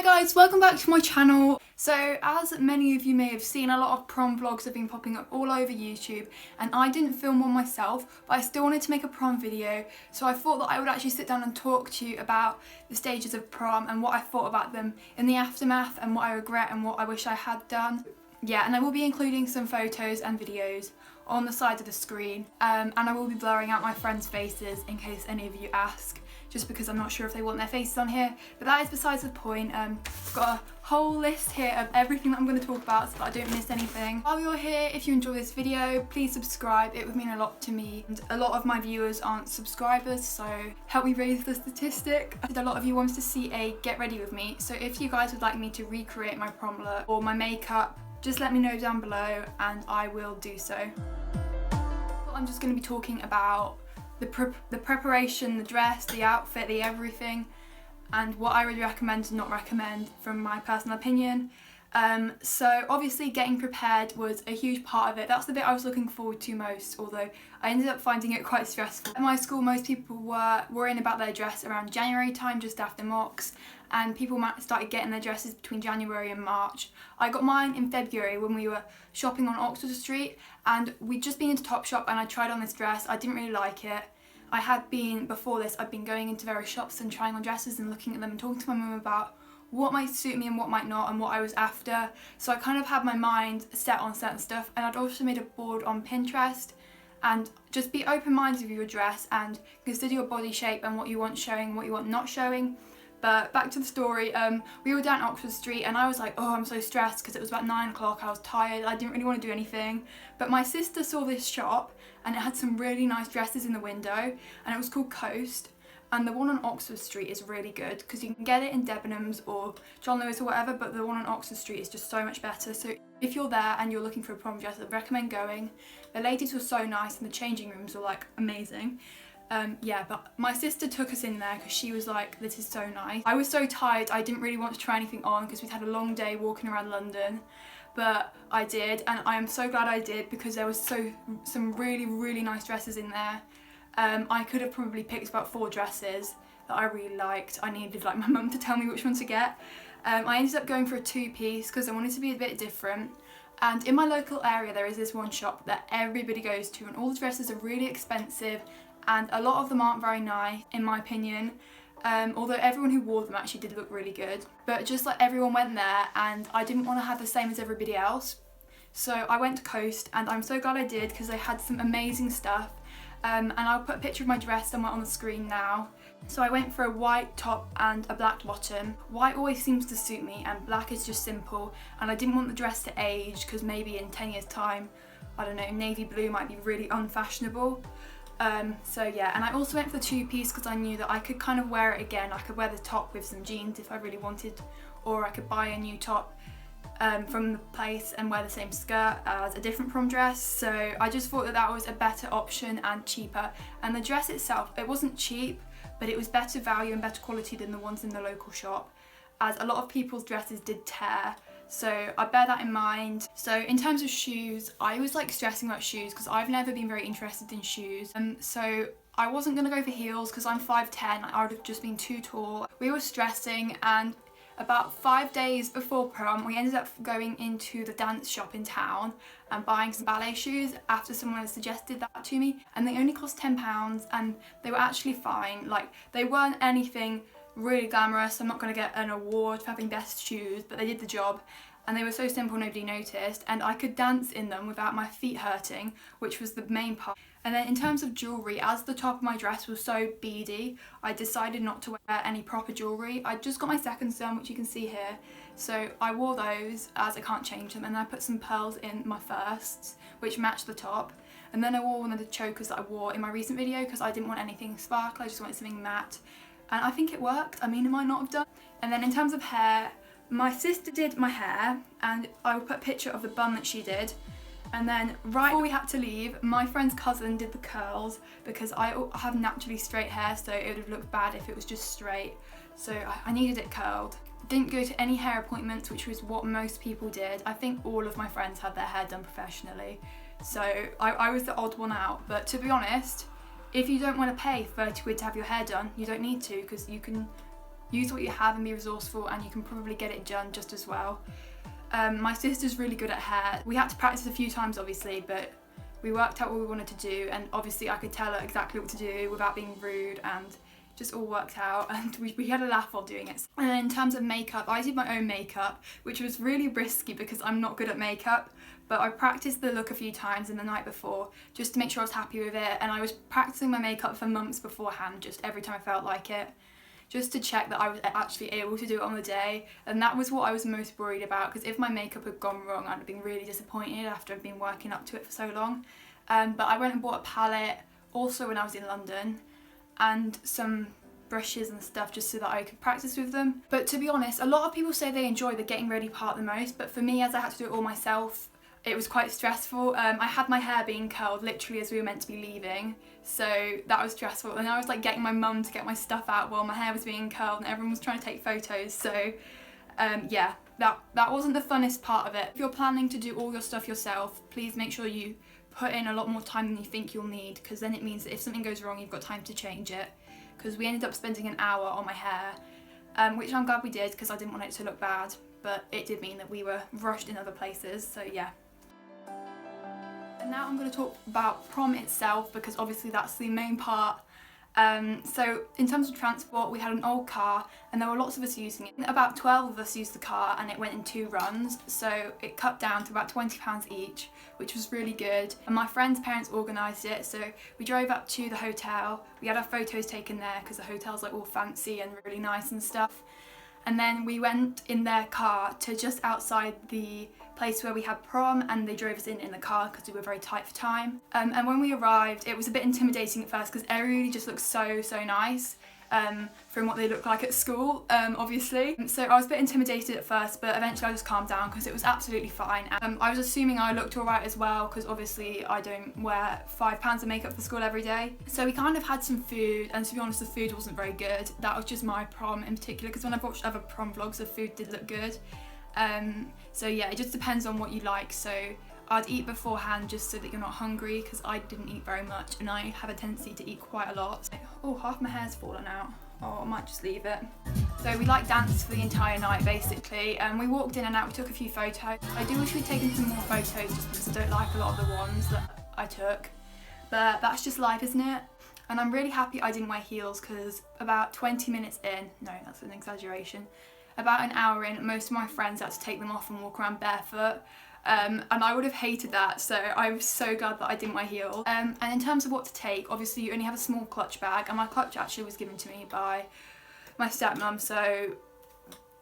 guys, welcome back to my channel. So as many of you may have seen, a lot of prom vlogs have been popping up all over YouTube, and I didn't film one myself, but I still wanted to make a prom video, so I thought that I would actually sit down and talk to you about the stages of prom and what I thought about them in the aftermath and what I regret and what I wish I had done. Yeah, and I will be including some photos and videos on the side of the screen, and I will be blurring out my friends' faces in case any of you ask, just because I'm not sure if they want their faces on here, but that is besides the point. I've got a whole list here of everything that I'm going to talk about so that I don't miss anything. While you're here, if you enjoy this video, please subscribe. It would mean a lot to me, and a lot of my viewers aren't subscribers, so help me raise the statistic. A lot of you wanted to see a get ready with me, so if you guys would like me to recreate my prom look or my makeup, just let me know down below and I will do so. I'm just going to be talking about the preparation, the dress, the outfit, the everything, and what I would recommend and not recommend from my personal opinion. So obviously getting prepared was a huge part of it. That's the bit I was looking forward to most, although I ended up finding it quite stressful. At my school, most people were worrying about their dress around January time, just after mocks, and people started getting their dresses between January and March. I got mine in February when we were shopping on Oxford Street, and we'd just been into Topshop and I tried on this dress. I didn't really like it. Before this, I'd been going into various shops and trying on dresses and looking at them and talking to my mum about what might suit me and what might not and what I was after. So I kind of had my mind set on certain stuff, and I'd also made a board on Pinterest. And just be open-minded with your dress and consider your body shape and what you want showing and what you want not showing. But back to the story, we were down Oxford Street and I was like, oh, I'm so stressed because it was about 9 o'clock, I was tired, I didn't really want to do anything. But my sister saw this shop and it had some really nice dresses in the window, and it was called Coast. And the one on Oxford Street is really good because you can get it in Debenhams or John Lewis or whatever, but the one on Oxford Street is just so much better. So if you're there and you're looking for a prom dress, I'd recommend going. The ladies were so nice and the changing rooms were like amazing. Yeah, but my sister took us in there because she was like, this is so nice. I was so tired, I didn't really want to try anything on because we'd had a long day walking around London, but I did, and I am so glad I did because there was some really nice dresses in there. I could have probably picked about 4 dresses that I really liked. I needed like my mum to tell me which one to get. I ended up going for a 2-piece because I wanted to be a bit different. And in my local area there is this one shop that everybody goes to, and all the dresses are really expensive and a lot of them aren't very nice in my opinion. Although everyone who wore them actually did look really good. But just like everyone went there and I didn't want to have the same as everybody else. So I went to Coast, and I'm so glad I did because they had some amazing stuff. And I'll put a picture of my dress somewhere on the screen now. So I went for a white top and a black bottom. White always seems to suit me and black is just simple, and I didn't want the dress to age because maybe in 10 years time, I don't know, navy blue might be really unfashionable. So yeah, and I also went for the 2-piece because I knew that I could kind of wear it again. I could wear the top with some jeans if I really wanted, or I could buy a new top from the place and wear the same skirt as a different prom dress. So I just thought that was a better option and cheaper. And the dress itself, it wasn't cheap, but it was better value and better quality than the ones in the local shop, as a lot of people's dresses did tear. So I bear that in mind. So in terms of shoes, I was like stressing about shoes because I've never been very interested in shoes. So I wasn't going to go for heels because I'm 5'10", I would have just been too tall. We were stressing, and about 5 days before prom, we ended up going into the dance shop in town and buying some ballet shoes after someone had suggested that to me, and they only cost £10 and they were actually fine. Like, they weren't anything really glamorous. I'm not going to get an award for having best shoes, but they did the job, and they were so simple nobody noticed, and I could dance in them without my feet hurting, which was the main part. And then in terms of jewellery, as the top of my dress was so beady, I decided not to wear any proper jewellery. I just got my seconds done, which you can see here, so I wore those as I can't change them, and then I put some pearls in my firsts which matched the top, and then I wore one of the chokers that I wore in my recent video because I didn't want anything sparkly, I just wanted something matte, and I think it worked. I mean, it might not have done. And then in terms of hair, my sister did my hair, and I will put a picture of the bun that she did. And then right before we had to leave, my friend's cousin did the curls because I have naturally straight hair, so it would have looked bad if it was just straight. So I needed it curled. Didn't go to any hair appointments, which was what most people did. I think all of my friends had their hair done professionally. So I was the odd one out. But to be honest, if you don't want to pay 30 quid to have your hair done, you don't need to, because you can use what you have and be resourceful, and you can probably get it done just as well. My sister's really good at hair. We had to practice a few times obviously, but we worked out what we wanted to do, and obviously I could tell her exactly what to do without being rude, and just all worked out, and we had a laugh while doing it. And then in terms of makeup, I did my own makeup, which was really risky because I'm not good at makeup, but I practiced the look a few times in the night before just to make sure I was happy with it, and I was practicing my makeup for months beforehand, just every time I felt like it, just to check that I was actually able to do it on the day. And that was what I was most worried about, because if my makeup had gone wrong, I'd have been really disappointed after I've been working up to it for so long. But I went and bought a palette also when I was in London, and some brushes and stuff just so that I could practice with them. But to be honest, a lot of people say they enjoy the getting ready part the most, but for me, as I had to do it all myself, it was quite stressful. I had my hair being curled literally as we were meant to be leaving, so that was stressful. And I was like getting my mum to get my stuff out while my hair was being curled, and everyone was trying to take photos. So yeah, that wasn't the funnest part of it. If you're planning to do all your stuff yourself, please make sure you put in a lot more time than you think you'll need, because then it means that if something goes wrong, you've got time to change it. Because we ended up spending an hour on my hair, which I'm glad we did because I didn't want it to look bad, but it did mean that we were rushed in other places, so yeah. And now I'm going to talk about prom itself, because obviously that's the main part. So in terms of transport, we had an old car and there were lots of us using it. About 12 of us used the car, and it went in 2 runs, so it cut down to about £20 each, which was really good. And my friend's parents organised it, so we drove up to the hotel. We had our photos taken there because the hotel's like all fancy and really nice and stuff. And then we went in their car to just outside the place where we had prom, and they drove us in the car because we were very tight for time. And when we arrived, it was a bit intimidating at first because everybody just looked so nice from what they looked like at school, obviously. So I was a bit intimidated at first, but eventually I just calmed down because it was absolutely fine. I was assuming I looked alright as well, because obviously I don't wear £5 of makeup for school every day. So we kind of had some food, and to be honest, the food wasn't very good. That was just my prom in particular, because when I've watched other prom vlogs, the food did look good. So yeah, it just depends on what you like. So I'd eat beforehand just so that you're not hungry, because I didn't eat very much and I have a tendency to eat quite a lot. Oh, half my hair's fallen out. Oh, I might just leave it. So we like danced for the entire night basically, and we walked in and out, we took a few photos. I do wish we'd taken some more photos just because I don't like a lot of the ones that I took, but that's just life, isn't it? And I'm really happy I didn't wear heels, because about 20 minutes in, no, that's an exaggeration, about an hour in, most of my friends had to take them off and walk around barefoot. And I would have hated that, so I was so glad that I didn't wear heels. And in terms of what to take, obviously you only have a small clutch bag, and my clutch actually was given to me by my stepmom, so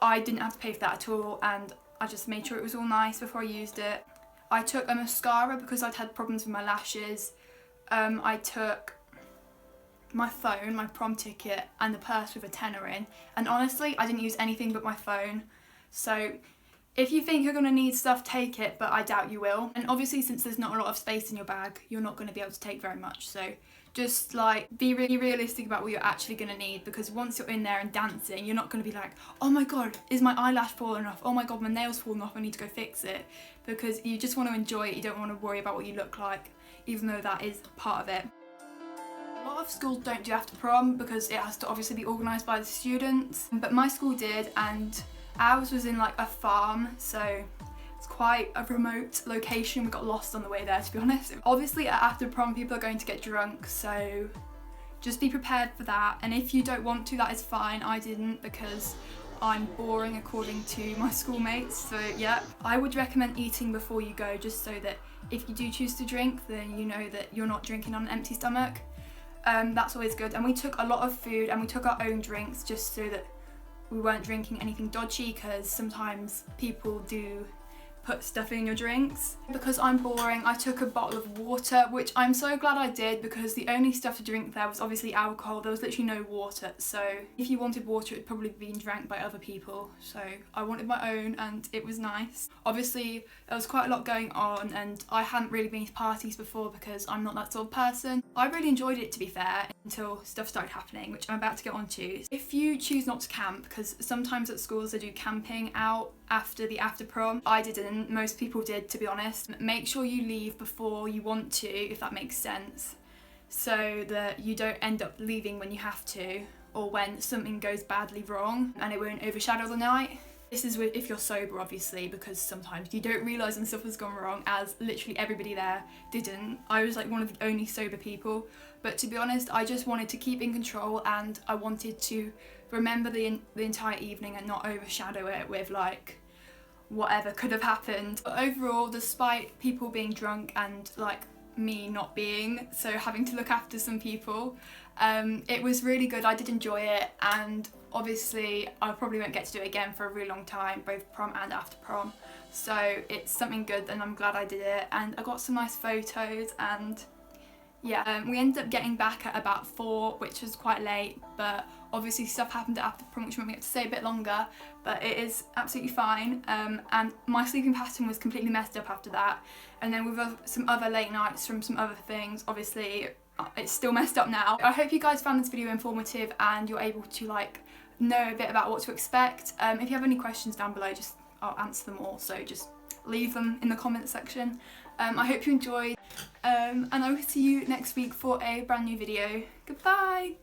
I didn't have to pay for that at all, and I just made sure it was all nice before I used it. I took a mascara because I'd had problems with my lashes. I took my phone, my prom ticket, and the purse with a tenner in, and honestly I didn't use anything but my phone. So if you think you're going to need stuff, take it, but I doubt you will. And obviously, since there's not a lot of space in your bag, you're not going to be able to take very much. So just like be really realistic about what you're actually going to need, because once you're in there and dancing, you're not going to be like, oh my god, is my eyelash falling off? Oh my god, my nail's falling off, I need to go fix it. Because you just want to enjoy it, you don't want to worry about what you look like, even though that is part of it. A lot of schools don't do Afterprom because it has to obviously be organised by the students, but my school did, and ours was in like a farm, so it's quite a remote location. We got lost on the way there, to be honest. Obviously at Afterprom people are going to get drunk, so just be prepared for that. And if you don't want to, that is fine. I didn't, because I'm boring according to my schoolmates, so yeah. I would recommend eating before you go, just so that if you do choose to drink, then you know that you're not drinking on an empty stomach. That's always good. And we took a lot of food and we took our own drinks just so that we weren't drinking anything dodgy, because sometimes people do put stuff in your drinks. Because I'm boring, I took a bottle of water, which I'm so glad I did, because the only stuff to drink there was obviously alcohol. There was literally no water, so if you wanted water, it would probably be drank by other people. So I wanted my own, and it was nice. Obviously there was quite a lot going on, and I hadn't really been to parties before because I'm not that sort of person. I really enjoyed it, to be fair, until stuff started happening, which I'm about to get onto. If you choose not to camp, because sometimes at schools they do camping out after the Afterprom, I didn't, most people did, to be honest. Make sure you leave before you want to, if that makes sense, so that you don't end up leaving when you have to, or when something goes badly wrong and it won't overshadow the night. This is if you're sober, obviously, because sometimes you don't realise when stuff has gone wrong, as literally everybody there didn't. I was like one of the only sober people, but to be honest, I just wanted to keep in control, and I wanted to remember the entire evening and not overshadow it with like whatever could have happened. But overall, despite people being drunk and like me not being, so having to look after some people, it was really good. I did enjoy it, and obviously I probably won't get to do it again for a really long time, both prom and after prom, so it's something good and I'm glad I did it, and I got some nice photos. And yeah, we ended up getting back at about 4, which was quite late, but obviously stuff happened after prom which meant we had to stay a bit longer, but it is absolutely fine. And my sleeping pattern was completely messed up after that, and then with some other late nights from some other things, obviously it's still messed up now. I hope you guys found this video informative and you're able to like know a bit about what to expect. If you have any questions down below, I'll answer them all, so just leave them in the comments section. I hope you enjoyed, and I will see you next week for a brand new video. Goodbye!